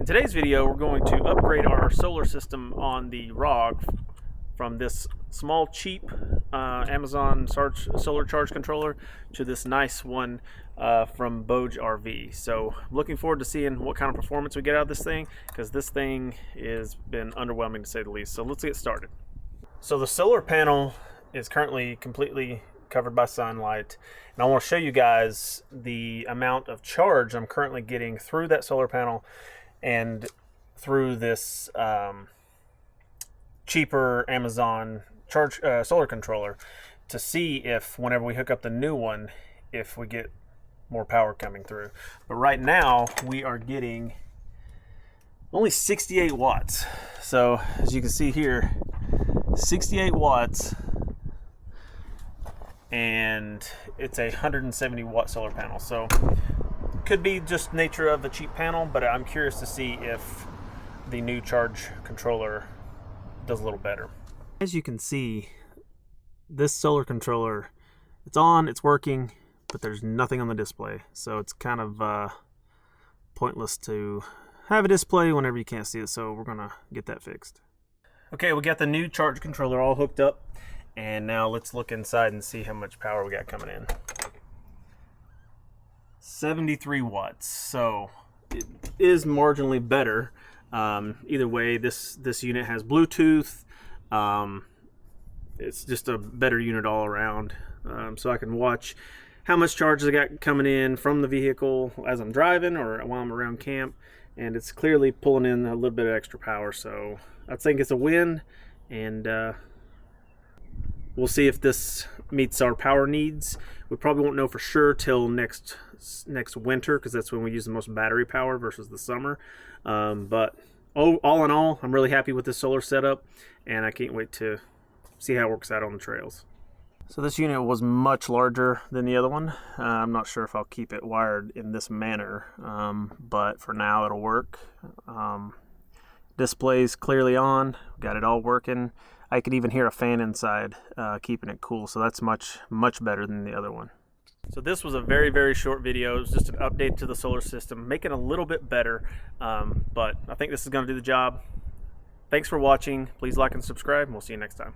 In today's video, we're going to upgrade our solar system on the ROG from this small, cheap Amazon solar charge controller to this nice one from BougeRV. So I'm looking forward to seeing what kind of performance we get out of this thing, because this thing has been underwhelming to say the least. So let's get started. So the solar panel is currently completely covered by sunlight, and I want to show you guys the amount of charge I'm currently getting through that solar panel and through this cheaper Amazon solar controller, to see if whenever we hook up the new one, if we get more power coming through. But right now we are getting only 68 watts. So as you can see here, 68 watts, and it's a 170 watt solar panel. So could be just nature of the cheap panel, but I'm curious to see if the new charge controller does a little better. As you can see, this solar controller, it's on, it's working, but there's nothing on the display. So it's kind of pointless to have a display whenever you can't see it. So we're gonna get that fixed. Okay, we got the new charge controller all hooked up, and now let's look inside and see how much power we got coming in. 73 watts, so it is marginally better. Either way, this unit has Bluetooth. It's just a better unit all around. So I can watch how much charge I got coming in from the vehicle as I'm driving or while I'm around camp, and it's clearly pulling in a little bit of extra power. So I think it's a win, and we'll see if this meets our power needs. We probably won't know for sure till next winter, because that's when we use the most battery power versus the summer. But all in all, I'm really happy with this solar setup, and I can't wait to see how it works out on the trails. So this unit was much larger than the other one. I'm not sure if I'll keep it wired in this manner, but for now it'll work. Display's clearly on, got it all working. I could even hear a fan inside keeping it cool, so that's much better than the other one. So this was a very short video. It was just an update to the solar system, make it a little bit better, but I think this is going to do the job. Thanks for watching. Please like and subscribe, and we'll see you next time.